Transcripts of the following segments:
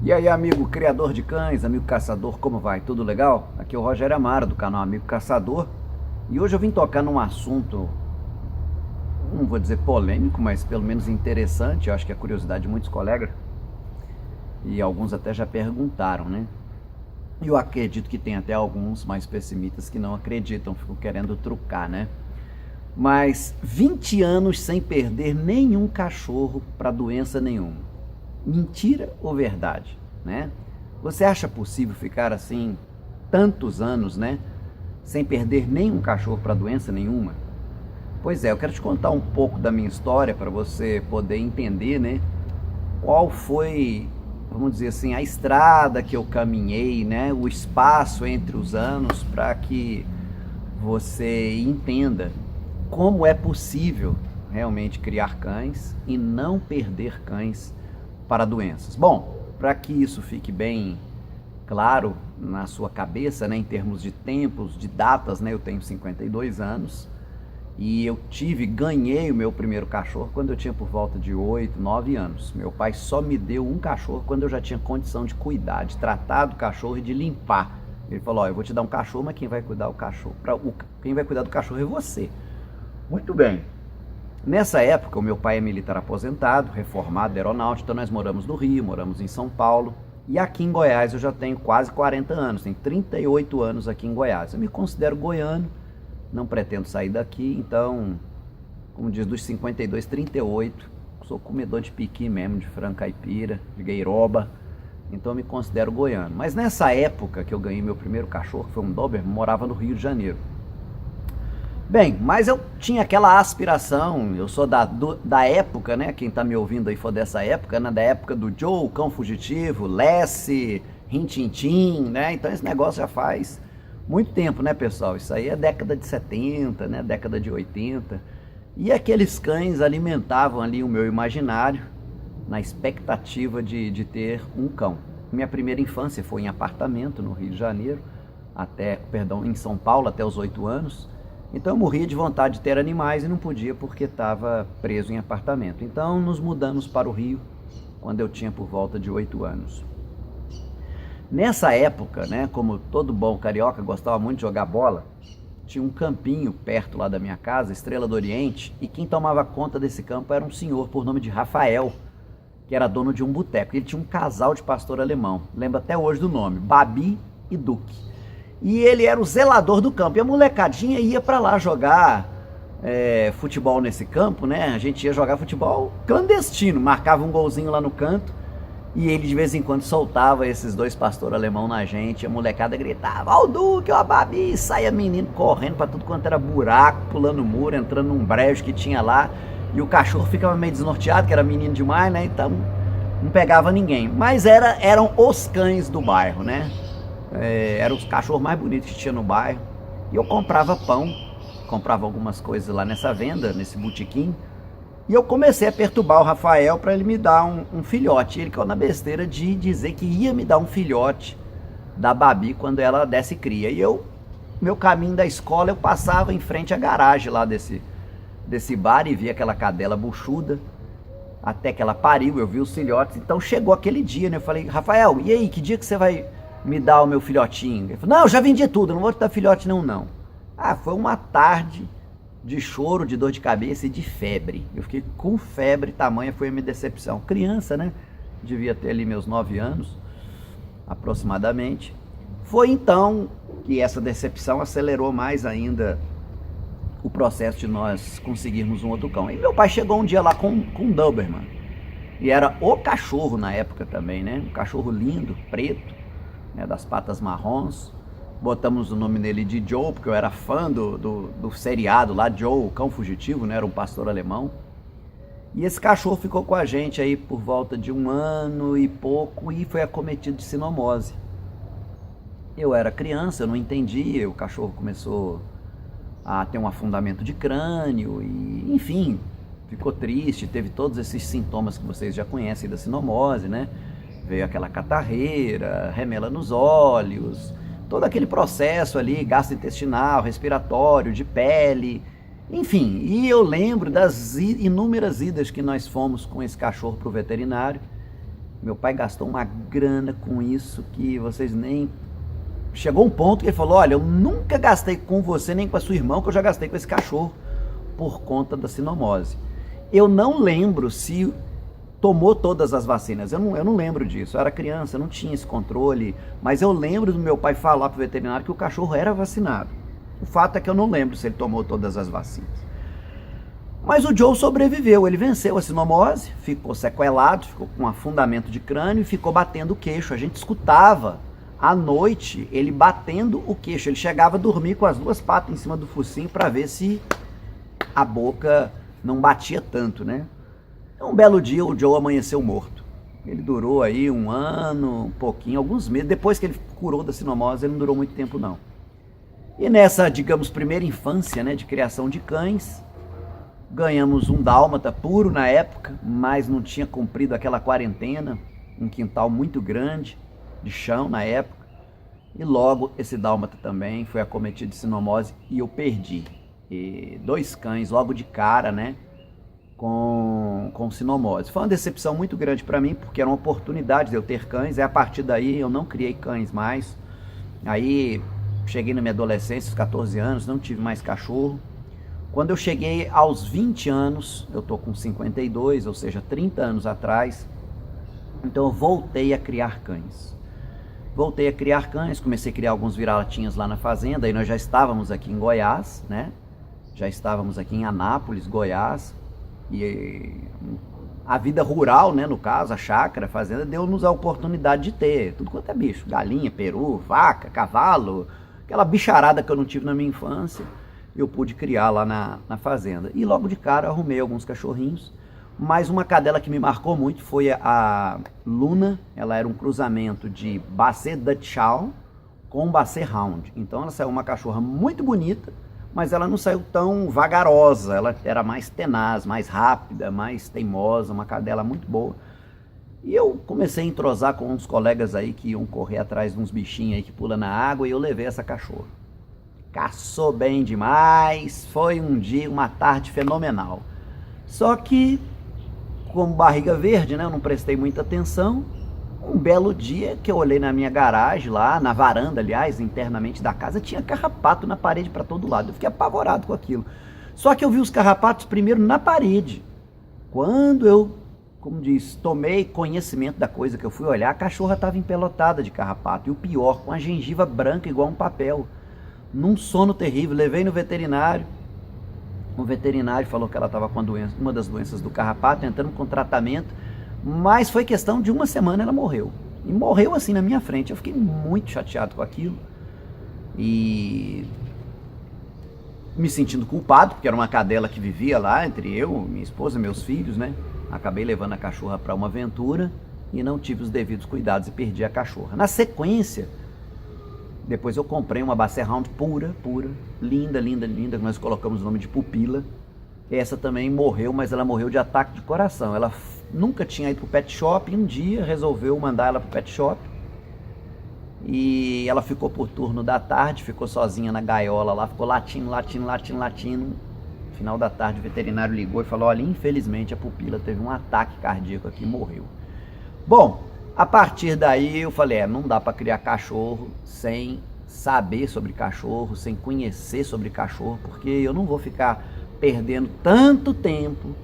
E aí, amigo criador de cães, amigo caçador, como vai? Tudo legal? Aqui é o Rogério Amaro, do canal Amigo Caçador. E hoje eu vim tocar num assunto, não vou dizer polêmico, mas pelo menos interessante. Eu acho que é curiosidade de muitos colegas. E alguns até já perguntaram, né? E eu acredito que tem até alguns mais pessimistas que não acreditam, ficam querendo trucar, né? Mas 20 anos sem perder nenhum cachorro para doença nenhuma. Mentira ou verdade, né? Você acha possível ficar assim tantos anos, né, sem perder nenhum cachorro para doença nenhuma? Pois é, eu quero te contar um pouco da minha história para você poder entender, né, qual foi, vamos dizer assim, a estrada que eu caminhei, né, o espaço entre os anos, para que você entenda como é possível realmente criar cães e não perder cães para doenças. Bom, para que isso fique bem claro na sua cabeça, né, em termos de tempos, de datas, né, eu tenho 52 anos e eu ganhei o meu primeiro cachorro quando eu tinha por volta de 8, 9 anos. Meu pai só me deu um cachorro quando eu já tinha condição de cuidar, de tratar do cachorro e de limpar. Ele falou: ó, eu vou te dar um cachorro, mas quem vai cuidar do cachorro? Quem vai cuidar do cachorro é você. Muito bem. Nessa época, o meu pai é militar aposentado, reformado da aeronáutica, então nós moramos no Rio, moramos em São Paulo, e aqui em Goiás eu já tenho quase 40 anos, tenho 38 anos aqui em Goiás. Eu me considero goiano, não pretendo sair daqui, então, como diz, dos 52, 38, sou comedor de piqui mesmo, de frango caipira, de gueiroba, então eu me considero goiano. Mas nessa época que eu ganhei meu primeiro cachorro, que foi um Doberman, morava no Rio de Janeiro. Bem, mas eu tinha aquela aspiração, eu sou da época, né? Quem tá me ouvindo aí for dessa época, né? Da época do Joe, o Cão Fugitivo, Lassie, Rin-Tin-Tin, né? Então esse negócio já faz muito tempo, né, pessoal? Isso aí é década de 70, né? Década de 80. E aqueles cães alimentavam ali o meu imaginário na expectativa de ter um cão. Minha primeira infância foi em apartamento no Rio de Janeiro, em São Paulo até os 8 anos. Então eu morria de vontade de ter animais e não podia porque estava preso em apartamento. Então nos mudamos para o Rio quando eu tinha por volta de 8 anos. Nessa época, né, como todo bom carioca gostava muito de jogar bola, tinha um campinho perto lá da minha casa, Estrela do Oriente, e quem tomava conta desse campo era um senhor por nome de Rafael, que era dono de um boteco. Ele tinha um casal de pastor alemão, lembro até hoje do nome, Babi e Duque. E ele era o zelador do campo. E a molecadinha ia para lá jogar futebol nesse campo, né? A gente ia jogar futebol clandestino, marcava um golzinho lá no canto. E ele de vez em quando soltava esses dois pastores alemão na gente. A molecada gritava: ó o Duque, ó a Babi. Saia menino correndo para tudo quanto era buraco, pulando muro, entrando num brejo que tinha lá. E o cachorro ficava meio desnorteado, que era menino demais, né? Então não pegava ninguém. Mas eram os cães do bairro, né? Eram os cachorros mais bonitos que tinha no bairro. E eu comprava pão, comprava algumas coisas lá nessa venda, nesse botequim. E eu comecei a perturbar o Rafael para ele me dar um filhote. Ele caiu na besteira de dizer que ia me dar um filhote da Babi quando ela desse cria. E meu caminho da escola, eu passava em frente à garagem lá desse bar e via aquela cadela buchuda. Até que ela pariu, eu vi os filhotes. Então chegou aquele dia, né? Eu falei: Rafael, e aí, que dia que você vai me dá o meu filhotinho? Ele falou: não, eu já vendi tudo, não vou te dar filhote não. Ah, foi uma tarde de choro, de dor de cabeça e de febre. Eu fiquei com febre, tamanha foi a minha decepção. Criança, né? Devia ter ali meus 9 anos, aproximadamente. Foi então que essa decepção acelerou mais ainda o processo de nós conseguirmos um outro cão. E meu pai chegou um dia lá com um Doberman. E era o cachorro na época também, né? Um cachorro lindo, preto, né, das patas marrons. Botamos o nome nele de Joe, porque eu era fã do seriado lá, Joe, o Cão Fugitivo, né, era um pastor alemão. E esse cachorro ficou com a gente aí por volta de 1 ano e pouco e foi acometido de sinomose. Eu era criança, eu não entendia, o cachorro começou a ter um afundamento de crânio e, enfim, ficou triste, teve todos esses sintomas que vocês já conhecem da sinomose, né? Veio aquela catarreira, remela nos olhos, todo aquele processo ali, gastrointestinal, respiratório, de pele, enfim. E eu lembro das inúmeras idas que nós fomos com esse cachorro para o veterinário Meu pai gastou uma grana com isso que vocês nem... Chegou um ponto que ele falou, olha, eu nunca gastei com você nem com a sua irmã, que eu já gastei com esse cachorro por conta da sinomose. Eu não lembro se tomou todas as vacinas, eu não lembro disso, eu era criança, eu não tinha esse controle, mas eu lembro do meu pai falar pro veterinário que o cachorro era vacinado. O fato é que eu não lembro se ele tomou todas as vacinas. Mas o Joe sobreviveu, ele venceu a sinomose, ficou sequelado, ficou com afundamento de crânio e ficou batendo o queixo. A gente escutava à noite ele batendo o queixo, ele chegava a dormir com as duas patas em cima do focinho para ver se a boca não batia tanto, né? Um belo dia o Joe amanheceu morto. Ele durou aí 1 ano, um pouquinho, alguns meses. Depois que ele curou da sinomose, ele não durou muito tempo não. E nessa, digamos, primeira infância, né, de criação de cães, ganhamos um dálmata puro na época, mas não tinha cumprido aquela quarentena, um quintal muito grande de chão na época. E logo esse dálmata também foi acometido de sinomose e eu perdi. E 2 cães logo de cara, né, com sinomose. Foi uma decepção muito grande para mim, porque era uma oportunidade de eu ter cães, e a partir daí eu não criei cães mais. Aí cheguei na minha adolescência, aos 14 anos, não tive mais cachorro. Quando eu cheguei aos 20 anos, eu tô com 52, ou seja, 30 anos atrás, então eu voltei a criar cães. Voltei a criar cães, comecei a criar alguns vira-latinhas lá na fazenda, e nós já estávamos aqui em Goiás, né? Já estávamos aqui em Anápolis, Goiás, e a vida rural, né, no caso, a chácara, a fazenda, deu-nos a oportunidade de ter tudo quanto é bicho, galinha, peru, vaca, cavalo, aquela bicharada que eu não tive na minha infância, eu pude criar lá na fazenda. E logo de cara arrumei alguns cachorrinhos, mas uma cadela que me marcou muito foi a Luna. Ela era um cruzamento de Basset Dachshund com Basset Hound, então ela saiu uma cachorra muito bonita, mas ela não saiu tão vagarosa, ela era mais tenaz, mais rápida, mais teimosa, uma cadela muito boa. E eu comecei a entrosar com uns colegas aí que iam correr atrás de uns bichinhos aí que pulam na água, e eu levei essa cachorra. Caçou bem demais, foi um dia, uma tarde fenomenal. Só que, como barriga verde, né, eu não prestei muita atenção. Um belo dia que eu olhei na minha garagem lá, na varanda, aliás, internamente da casa, tinha carrapato na parede para todo lado. Eu fiquei apavorado com aquilo. Só que eu vi os carrapatos primeiro na parede. Quando eu, como diz, tomei conhecimento da coisa que eu fui olhar, a cachorra estava empelotada de carrapato. E o pior, com a gengiva branca igual um papel. Num sono terrível, levei no veterinário. O veterinário falou que ela estava com uma das doenças do carrapato, entrando com tratamento. Mas foi questão de 1 semana, ela morreu. E morreu assim na minha frente. Eu fiquei muito chateado com aquilo. E me sentindo culpado, porque era uma cadela que vivia lá entre eu, minha esposa, meus filhos, né? Acabei levando a cachorra para uma aventura e não tive os devidos cuidados e perdi a cachorra. Na sequência, depois eu comprei uma Basset Hound pura, linda, linda, linda, que nós colocamos o nome de Pupila. Essa também morreu, mas ela morreu de ataque de coração. Ela nunca tinha ido pro pet shop e um dia resolveu mandar ela pro pet shop. E ela ficou por turno da tarde, ficou sozinha na gaiola lá, ficou latindo. No final da tarde o veterinário ligou e falou, olha, infelizmente a Pupila teve um ataque cardíaco aqui e morreu. Bom, a partir daí eu falei, não dá para criar cachorro sem saber sobre cachorro, sem conhecer sobre cachorro, porque eu não vou ficar perdendo tanto tempo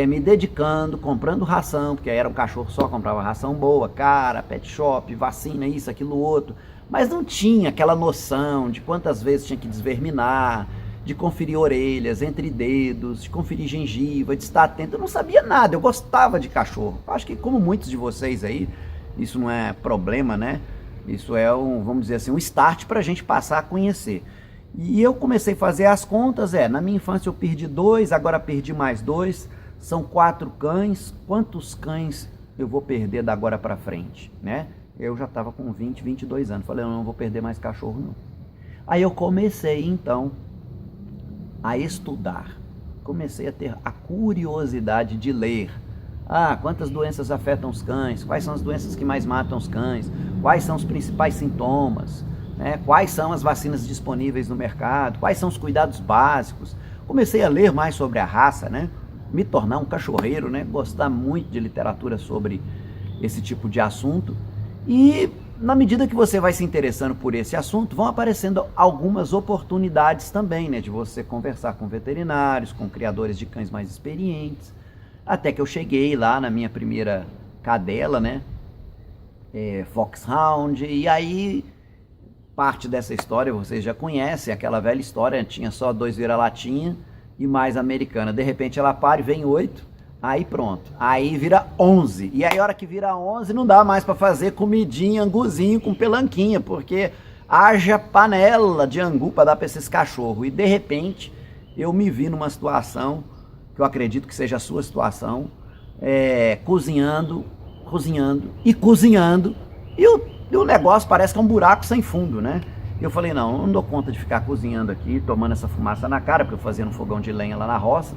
me dedicando, comprando ração, porque aí era um cachorro só, comprava ração boa, cara, pet shop, vacina, isso, aquilo, outro, mas não tinha aquela noção de quantas vezes tinha que desverminar, de conferir orelhas, entre dedos, de conferir gengiva, de estar atento. Eu não sabia nada, eu gostava de cachorro. Acho que como muitos de vocês aí, isso não é problema, né? Isso é vamos dizer assim, um start para a gente passar a conhecer. E eu comecei a fazer as contas, na minha infância eu perdi 2, agora perdi mais 2, são 4 cães, quantos cães eu vou perder da agora para frente, né? Eu já estava com 20, 22 anos, falei, eu não vou perder mais cachorro não. Aí eu comecei então a estudar, comecei a ter a curiosidade de ler. Quantas doenças afetam os cães, quais são as doenças que mais matam os cães, quais são os principais sintomas, né? Quais são as vacinas disponíveis no mercado, quais são os cuidados básicos. Comecei a ler mais sobre a raça, né? Me tornar um cachorreiro, né? Gostar muito de literatura sobre esse tipo de assunto. E na medida que você vai se interessando por esse assunto, vão aparecendo algumas oportunidades também, né, de você conversar com veterinários, com criadores de cães mais experientes, até que eu cheguei lá na minha primeira cadela, né, Foxhound, e aí parte dessa história vocês já conhecem, aquela velha história, tinha só 2 vira-latinha e mais americana, de repente ela para e vem 8, aí pronto, aí vira 11, e aí a hora que vira 11 não dá mais para fazer comidinha, anguzinho com pelanquinha, porque haja panela de angu para dar para esses cachorros, e de repente eu me vi numa situação, que eu acredito que seja a sua situação, cozinhando, e o negócio parece que é um buraco sem fundo, né? Eu falei, não dou conta de ficar cozinhando aqui, tomando essa fumaça na cara, porque eu fazia um fogão de lenha lá na roça.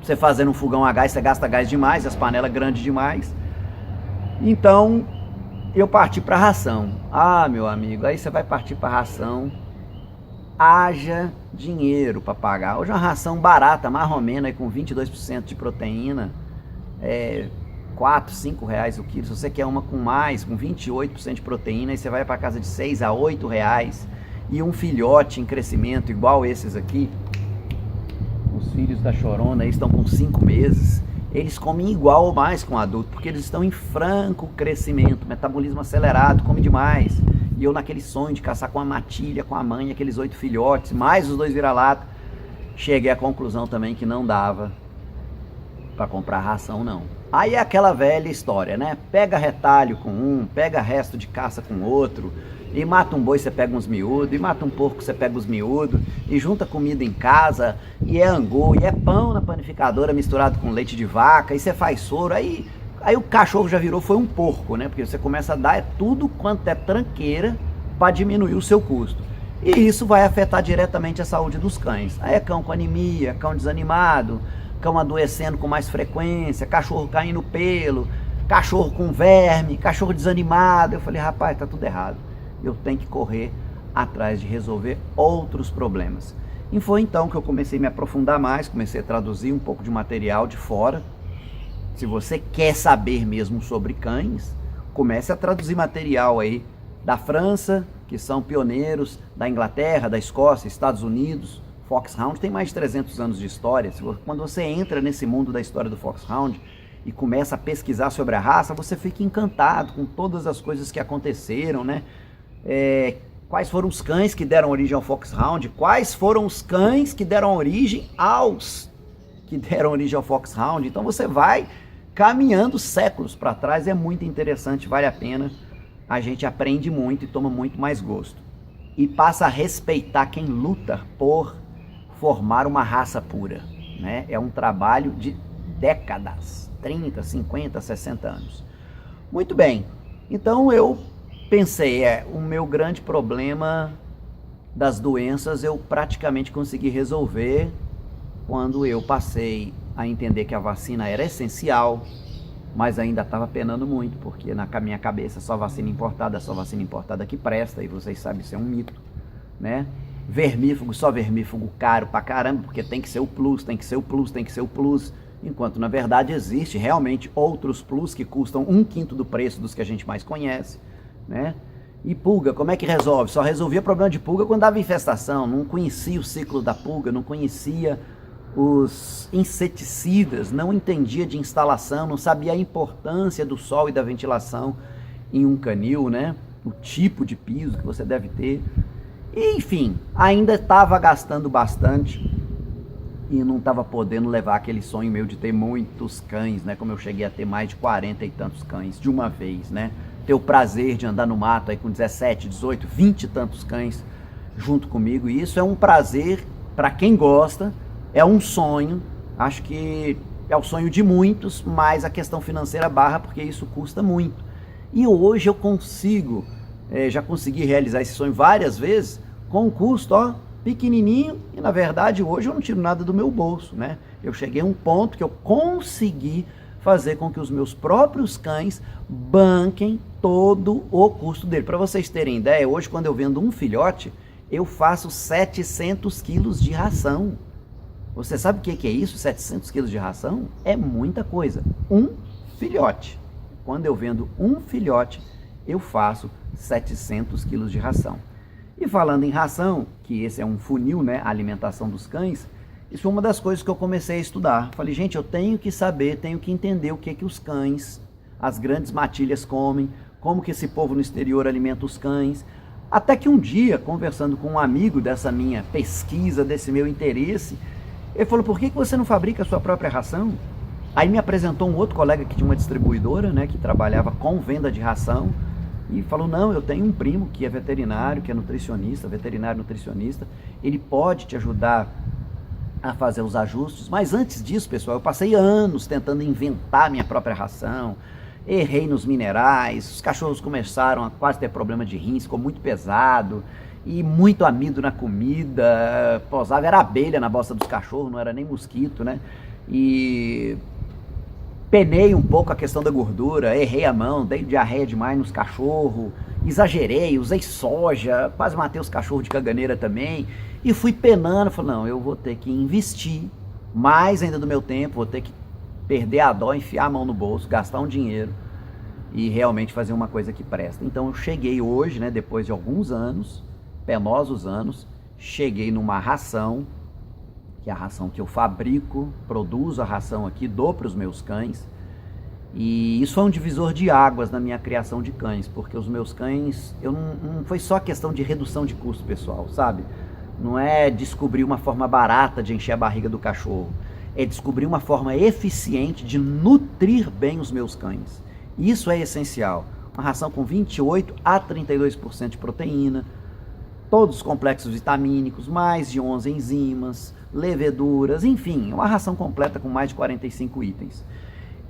Você fazendo um fogão a gás, você gasta gás demais, as panelas grandes demais. Então, eu parti para ração. Ah, meu amigo, aí você vai partir para ração, haja dinheiro para pagar. Hoje é uma ração barata, marromena, aí com 22% de proteína, 4, 5 reais o quilo. Se você quer uma com mais, com 28% de proteína, aí você vai para casa de 6 a 8 reais. E um filhote em crescimento igual esses aqui, os filhos da chorona, eles estão com 5 meses, eles comem igual ou mais com adulto, porque eles estão em franco crescimento, metabolismo acelerado, come demais. E eu naquele sonho de caçar com a matilha, com a mãe, aqueles 8 filhotes, mais os 2 vira-lata, cheguei à conclusão também que não dava para comprar ração não. Aí é aquela velha história, né? Pega retalho com um, pega resto de caça com outro, e mata um boi, você pega uns miúdos, e mata um porco, você pega os miúdos, e junta comida em casa, e é angu, e é pão na panificadora misturado com leite de vaca, e você faz soro, aí o cachorro já virou, foi um porco, né? Porque você começa a dar tudo quanto é tranqueira para diminuir o seu custo. E isso vai afetar diretamente a saúde dos cães. Aí é cão com anemia, cão desanimado, cão adoecendo com mais frequência, cachorro caindo pelo, cachorro com verme, cachorro desanimado. Eu falei, rapaz, tá tudo errado. Eu tenho que correr atrás de resolver outros problemas. E foi então que eu comecei a me aprofundar mais, comecei a traduzir um pouco de material de fora. Se você quer saber mesmo sobre cães, comece a traduzir material aí da França, que são pioneiros, da Inglaterra, da Escócia, Estados Unidos. Foxhound tem mais de 300 anos de história. Quando você entra nesse mundo da história do Foxhound e começa a pesquisar sobre a raça, você fica encantado com todas as coisas que aconteceram, né? Quais foram os cães que deram origem ao Foxhound, quais foram os cães que deram origem aos que deram origem ao Foxhound. Então você vai caminhando séculos para trás, é muito interessante, vale a pena, a gente aprende muito e toma muito mais gosto. E passa a respeitar quem luta por formar uma raça pura, né? É um trabalho de décadas, 30, 50, 60 anos. Muito bem, então eu pensei, o meu grande problema das doenças eu praticamente consegui resolver quando eu passei a entender que a vacina era essencial, mas ainda estava penando muito, porque na minha cabeça só vacina importada que presta, e vocês sabem, isso é um mito, né? Vermífugo, só vermífugo caro pra caramba, porque tem que ser o plus, tem que ser o plus, tem que ser o plus, enquanto na verdade existe realmente outros plus que custam 1/5 do preço dos que a gente mais conhece, né? E pulga, como é que resolve? Só resolvia problema de pulga quando dava infestação, não conhecia o ciclo da pulga, não conhecia os inseticidas, não entendia de instalação, não sabia a importância do sol e da ventilação em um canil, né? O tipo de piso que você deve ter. E, enfim, ainda estava gastando bastante e não estava podendo levar aquele sonho meu de ter muitos cães, né? Como eu cheguei a ter mais de 40 e tantos cães de uma vez, né? Ter o prazer de andar no mato aí com 17, 18, 20 e tantos cães junto comigo. E isso é um prazer para quem gosta, é um sonho, acho que é o sonho de muitos, mas a questão financeira barra, porque isso custa muito. E hoje eu consigo, já consegui realizar esse sonho várias vezes, com um custo, ó, pequenininho, e na verdade hoje eu não tiro nada do meu bolso, né? Eu cheguei a um ponto que eu consegui fazer com que os meus próprios cães banquem todo o custo dele. Para vocês terem ideia, hoje quando eu vendo um filhote, eu faço 700 quilos de ração. Você sabe o que é isso? 700 quilos de ração? É muita coisa. Um filhote. Quando eu vendo um filhote, eu faço 700 quilos de ração. E falando em ração, que esse é um funil, né, a alimentação dos cães, isso foi uma das coisas que eu comecei a estudar. Falei, gente, eu tenho que saber, tenho que entender o que os cães, as grandes matilhas comem, como que esse povo no exterior alimenta os cães. Até que um dia, conversando com um amigo dessa minha pesquisa, desse meu interesse, ele falou, por que você não fabrica a sua própria ração? Aí me apresentou um outro colega que tinha uma distribuidora, né, que trabalhava com venda de ração, e falou, não, eu tenho um primo que é veterinário, que é nutricionista, veterinário nutricionista, ele pode te ajudar a fazer os ajustes. Mas antes disso, pessoal, eu passei anos tentando inventar minha própria ração, errei nos minerais, os cachorros começaram a quase ter problema de rins, ficou muito pesado, e muito amido na comida, posava, era abelha na bosta dos cachorros, não era nem mosquito, né? E penei um pouco a questão da gordura, errei a mão, dei diarreia demais nos cachorros, exagerei, usei soja, quase matei os cachorros de caganeira também, e fui penando, falei, não, eu vou ter que investir mais ainda do meu tempo, vou ter que perder a dó, enfiar a mão no bolso, gastar um dinheiro e realmente fazer uma coisa que presta. Então eu cheguei hoje, né, depois de alguns anos, penosos anos, cheguei numa ração, que é a ração que eu fabrico, produzo a ração aqui, dou para os meus cães, e isso foi um divisor de águas na minha criação de cães, porque os meus cães, não foi só questão de redução de custo, pessoal, sabe? Não é descobrir uma forma barata de encher a barriga do cachorro, é descobrir uma forma eficiente de nutrir bem os meus cães. Isso é essencial. Uma ração com 28 a 32% de proteína, todos os complexos vitamínicos, mais de 11 enzimas, leveduras, enfim, uma ração completa com mais de 45 itens.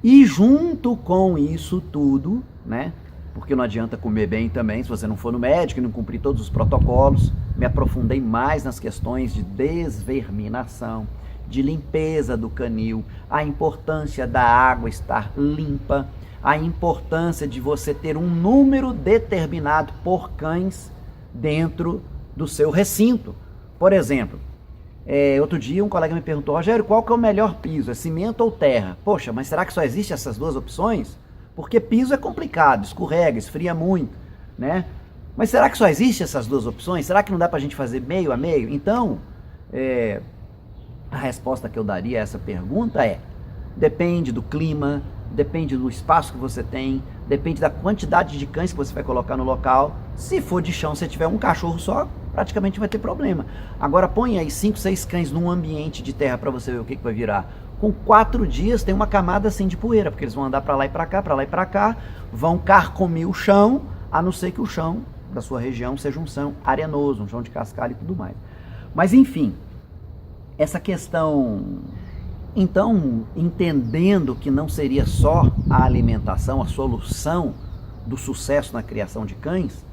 E junto com isso tudo, né, porque não adianta comer bem também se você não for no médico e não cumprir todos os protocolos, me aprofundei mais nas questões de desverminação, de limpeza do canil, a importância da água estar limpa, a importância de você ter um número determinado por cães dentro do seu recinto. Por exemplo, outro dia um colega me perguntou, Rogério, qual que é o melhor piso, é cimento ou terra? Poxa, mas será que só existem essas duas opções? Porque piso é complicado, escorrega, esfria muito, né? Mas será que só existem essas duas opções? Será que não dá pra gente fazer meio a meio? Então, a resposta que eu daria a essa pergunta é, depende do clima, depende do espaço que você tem, depende da quantidade de cães que você vai colocar no local. Se for de chão, se tiver um cachorro só, praticamente vai ter problema. Agora põe aí 5, 6 cães num ambiente de terra para você ver o que vai virar. Com 4 dias tem uma camada assim de poeira, porque eles vão andar para lá e para cá, para lá e para cá, vão carcomer o chão, a não ser que o chão da sua região seja um chão arenoso, um chão de cascalho e tudo mais. Mas enfim, essa questão, então, entendendo que não seria só a alimentação a solução do sucesso na criação de cães,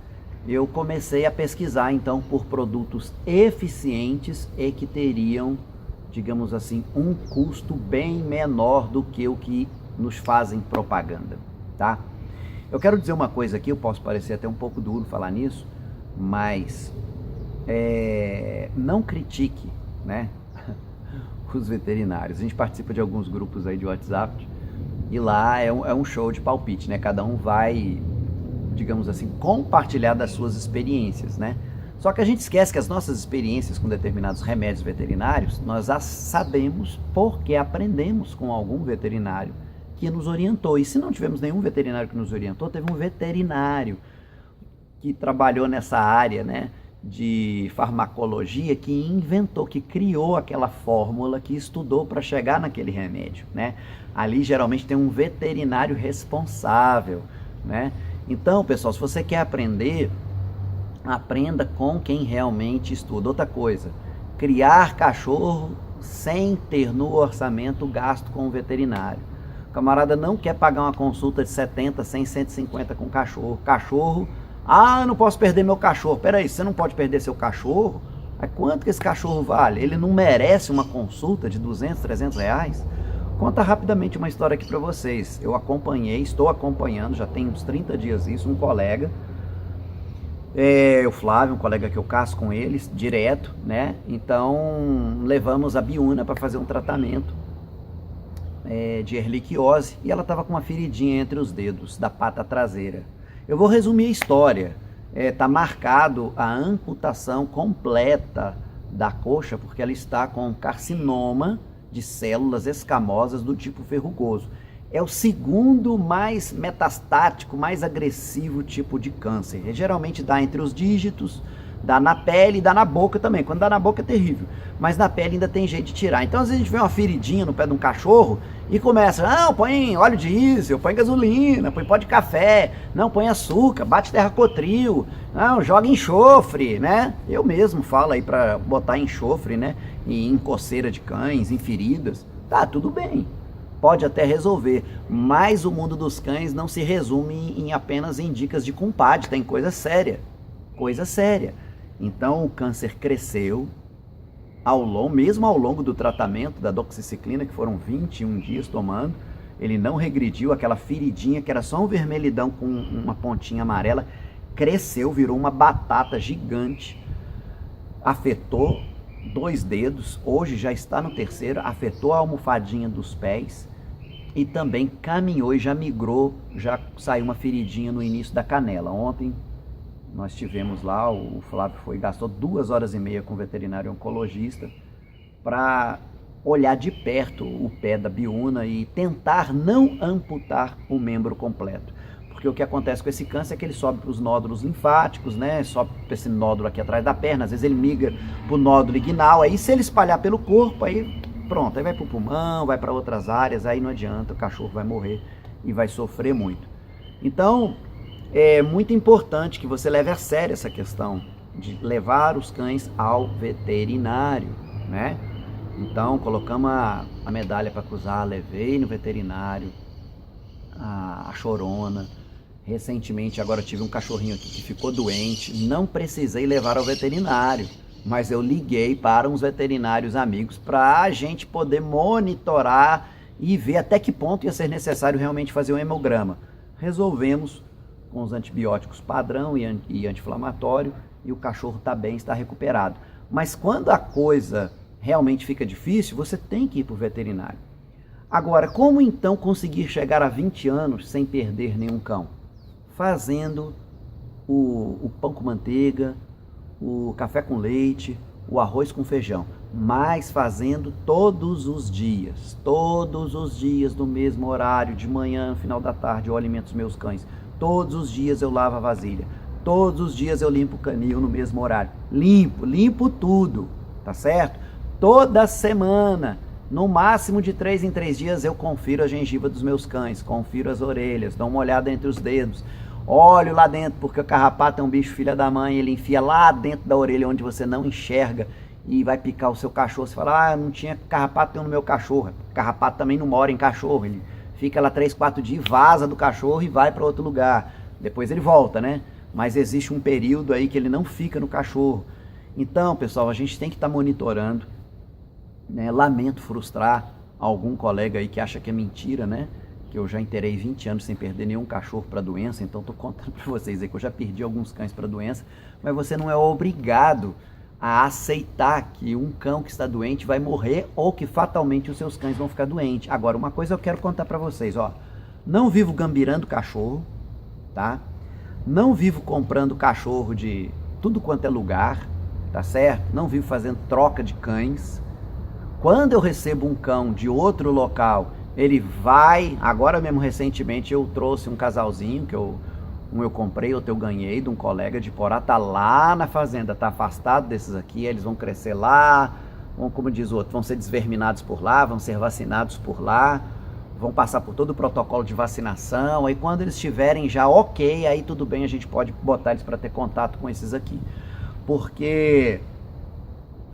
eu comecei a pesquisar então por produtos eficientes e que teriam, digamos assim, um custo bem menor do que o que nos fazem propaganda, tá? Eu quero dizer uma coisa aqui, eu posso parecer até um pouco duro falar nisso, mas não critique, né, os veterinários. A gente participa de alguns grupos aí de WhatsApp e lá é um show de palpite, né? Cada um vai, digamos assim, compartilhar das suas experiências, né? Só que a gente esquece que as nossas experiências com determinados remédios veterinários, nós as sabemos porque aprendemos com algum veterinário que nos orientou. E se não tivemos nenhum veterinário que nos orientou, teve um veterinário que trabalhou nessa área, né, de farmacologia, que inventou, que criou aquela fórmula, que estudou para chegar naquele remédio, né? Ali geralmente tem um veterinário responsável, né? Então, pessoal, se você quer aprender, aprenda com quem realmente estuda. Outra coisa, criar cachorro sem ter no orçamento gasto com o veterinário. O camarada não quer pagar uma consulta de 70, 100, 150 com cachorro. Cachorro, não posso perder meu cachorro. Peraí, você não pode perder seu cachorro? Mas quanto que esse cachorro vale? Ele não merece uma consulta de 200, 300 reais? Conta rapidamente uma história aqui para vocês. Eu acompanhei, estou acompanhando, já tem uns 30 dias isso, um colega, o Flávio, um colega que eu caço com eles direto, né? Então levamos a Biúna para fazer um tratamento de erliquiose e ela estava com uma feridinha entre os dedos da pata traseira. Eu vou resumir a história. Está marcado a amputação completa da coxa porque ela está com carcinoma de células escamosas do tipo verrugoso. É o segundo mais metastático, mais agressivo tipo de câncer. Geralmente dá entre os dígitos, dá na pele e dá na boca também. Quando dá na boca é terrível, mas na pele ainda tem jeito de tirar. Então às vezes a gente vê uma feridinha no pé de um cachorro e começa, não, põe óleo diesel, põe gasolina, põe pó de café, não, põe açúcar, bate terracotril, não, joga enxofre, né? Eu mesmo falo aí para botar enxofre, né? Em coceira de cães, em feridas, tá tudo bem. Pode até resolver, mas o mundo dos cães não se resume em apenas em dicas de compadre, tem coisa séria, coisa séria. Então o câncer cresceu, mesmo ao longo do tratamento da doxiciclina, que foram 21 dias tomando, ele não regrediu, aquela feridinha que era só um vermelhidão com uma pontinha amarela, cresceu, virou uma batata gigante, afetou 2 dedos, hoje já está no terceiro, afetou a almofadinha dos pés e também caminhou e já migrou, já saiu uma feridinha no início da canela. Ontem nós tivemos lá, o Flávio gastou 2 horas e meia com o veterinário oncologista para olhar de perto o pé da Biúna e tentar não amputar o membro completo. Porque o que acontece com esse câncer é que ele sobe para os nódulos linfáticos, né? Sobe para esse nódulo aqui atrás da perna, às vezes ele migra para o nódulo inguinal, aí se ele espalhar pelo corpo, aí pronto, aí vai para o pulmão, vai para outras áreas, aí não adianta, o cachorro vai morrer e vai sofrer muito. Então, é muito importante que você leve a sério essa questão de levar os cães ao veterinário, né? Então, colocamos a medalha para cruzar, levei no veterinário, a chorona. Recentemente, agora tive um cachorrinho aqui que ficou doente, não precisei levar ao veterinário, mas eu liguei para uns veterinários amigos para a gente poder monitorar e ver até que ponto ia ser necessário realmente fazer um hemograma. Resolvemos com os antibióticos padrão e anti-inflamatório e o cachorro está bem, está recuperado. Mas quando a coisa realmente fica difícil, você tem que ir para o veterinário. Agora, como então conseguir chegar a 20 anos sem perder nenhum cão? Fazendo o pão com manteiga, o café com leite, o arroz com feijão, mas fazendo todos os dias no mesmo horário, de manhã, no final da tarde, eu alimento os meus cães, todos os dias eu lavo a vasilha, todos os dias eu limpo o canil no mesmo horário, limpo tudo, tá certo? Toda semana, no máximo de 3 em 3 dias eu confiro a gengiva dos meus cães, confiro as orelhas, dou uma olhada entre os dedos, olho lá dentro, porque o carrapato é um bicho filha da mãe, ele enfia lá dentro da orelha onde você não enxerga e vai picar o seu cachorro. Você fala, não tinha carrapato no meu cachorro. Carrapato também não mora em cachorro, ele fica lá 3, 4 dias, vaza do cachorro e vai para outro lugar. Depois ele volta, né? Mas existe um período aí que ele não fica no cachorro. Então, pessoal, a gente tem que estar monitorando, né? Lamento frustrar algum colega aí que acha que é mentira, né? Que eu já inteirei 20 anos sem perder nenhum cachorro para doença, então estou contando para vocês aí que eu já perdi alguns cães para doença, mas você não é obrigado a aceitar que um cão que está doente vai morrer ou que fatalmente os seus cães vão ficar doentes. Agora, uma coisa eu quero contar para vocês, ó, não vivo gambirando cachorro, tá? Não vivo comprando cachorro de tudo quanto é lugar, tá certo? Não vivo fazendo troca de cães. Quando eu recebo um cão de outro local, ele vai, agora mesmo recentemente eu trouxe um casalzinho, que eu comprei, outro eu ganhei de um colega de Porá, tá lá na fazenda, tá afastado desses aqui, eles vão crescer lá, vão, como diz o outro, vão ser desverminados por lá, vão ser vacinados por lá, vão passar por todo o protocolo de vacinação, aí quando eles estiverem já ok, aí tudo bem, a gente pode botar eles para ter contato com esses aqui, porque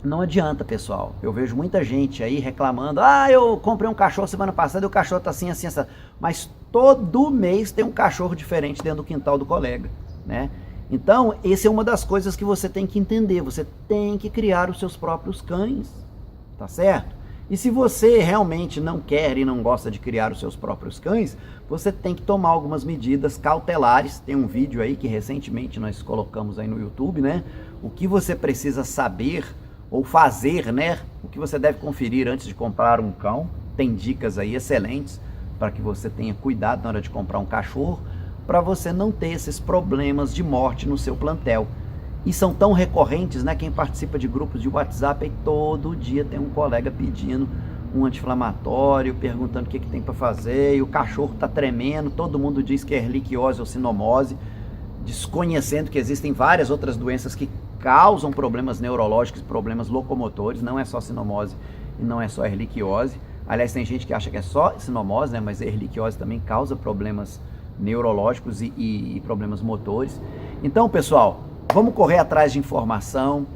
não adianta, pessoal. Eu vejo muita gente aí reclamando, eu comprei um cachorro semana passada e o cachorro tá assim, assim, assim. Mas todo mês tem um cachorro diferente dentro do quintal do colega, né? Então, essa é uma das coisas que você tem que entender. Você tem que criar os seus próprios cães, tá certo? E se você realmente não quer e não gosta de criar os seus próprios cães, você tem que tomar algumas medidas cautelares. Tem um vídeo aí que recentemente nós colocamos aí no YouTube, né? O que você precisa saber ou fazer, né? O que você deve conferir antes de comprar um cão, tem dicas aí excelentes para que você tenha cuidado na hora de comprar um cachorro, para você não ter esses problemas de morte no seu plantel. E são tão recorrentes, né? Quem participa de grupos de WhatsApp, aí todo dia tem um colega pedindo um anti-inflamatório, perguntando o que tem para fazer, e o cachorro está tremendo, todo mundo diz que é erliquiose ou sinomose, desconhecendo que existem várias outras doenças que causam problemas neurológicos, problemas locomotores, não é só sinomose e não é só erliquiose. Aliás, tem gente que acha que é só sinomose, né? Mas a erliquiose também causa problemas neurológicos e problemas motores. Então, pessoal, vamos correr atrás de informação.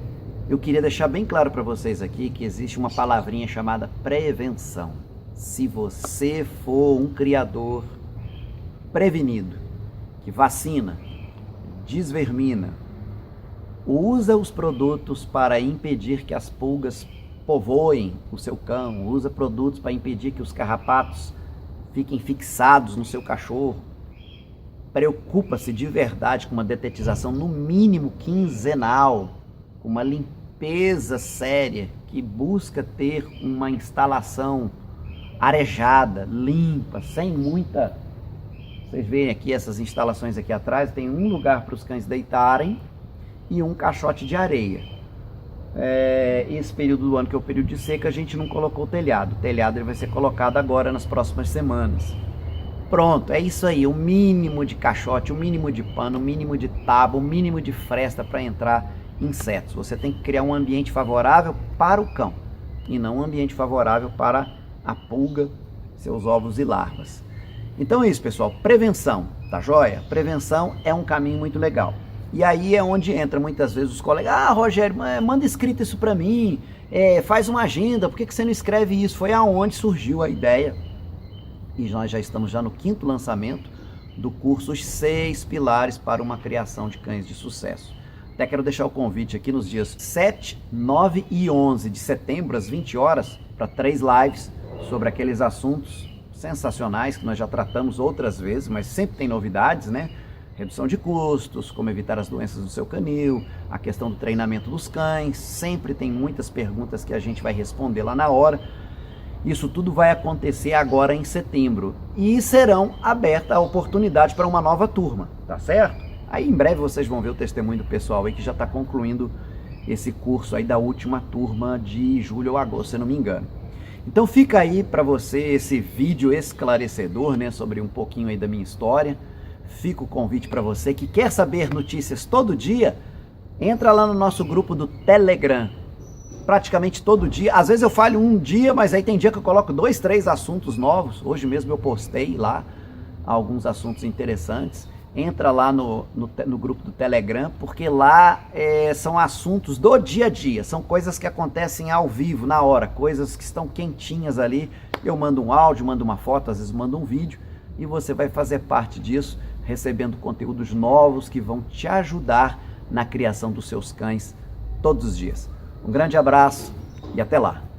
Eu queria deixar bem claro para vocês aqui que existe uma palavrinha chamada prevenção. Se você for um criador prevenido, que vacina, desvermina, usa os produtos para impedir que as pulgas povoem o seu cão, usa produtos para impedir que os carrapatos fiquem fixados no seu cachorro, preocupa-se de verdade com uma detetização no mínimo quinzenal, com uma limpeza séria, que busca ter uma instalação arejada, limpa, sem muita... Vocês veem aqui essas instalações aqui atrás, tem um lugar para os cães deitarem e um caixote de areia. Esse período do ano, que é o período de seca, a gente não colocou o telhado. O telhado ele vai ser colocado agora nas próximas semanas. Pronto, é isso aí, o mínimo de caixote, o mínimo de pano, o mínimo de tábua, o mínimo de fresta para entrar insetos. Você tem que criar um ambiente favorável para o cão e não um ambiente favorável para a pulga, seus ovos e larvas. Então é isso, pessoal, prevenção, tá joia? Prevenção é um caminho muito legal. E aí é onde entra muitas vezes os colegas: ah, Rogério, manda escrito isso para mim, faz uma agenda, por que você não escreve isso? Foi aonde surgiu a ideia. E nós já estamos no 5º lançamento do curso Os 6 Pilares para uma Criação de Cães de Sucesso. Até quero deixar o convite aqui nos dias 7, 9 e 11 de setembro, às 20 horas, para 3 lives sobre aqueles assuntos sensacionais que nós já tratamos outras vezes, mas sempre tem novidades, né? Redução de custos, como evitar as doenças do seu canil, a questão do treinamento dos cães, sempre tem muitas perguntas que a gente vai responder lá na hora. Isso tudo vai acontecer agora em setembro e serão aberta a oportunidade para uma nova turma, tá certo? Aí em breve vocês vão ver o testemunho do pessoal aí que já está concluindo esse curso aí da última turma de julho ou agosto, se não me engano. Então fica aí para você esse vídeo esclarecedor, né, sobre um pouquinho aí da minha história. Fica o convite para você que quer saber notícias todo dia, entra lá no nosso grupo do Telegram. Praticamente todo dia, às vezes eu falho um dia, mas aí tem dia que eu coloco 2, 3 assuntos novos. Hoje mesmo eu postei lá alguns assuntos interessantes. Entra lá no grupo do Telegram, porque lá são assuntos do dia a dia, são coisas que acontecem ao vivo, na hora, coisas que estão quentinhas ali. Eu mando um áudio, mando uma foto, às vezes mando um vídeo, e você vai fazer parte disso, recebendo conteúdos novos que vão te ajudar na criação dos seus cães todos os dias. Um grande abraço e até lá!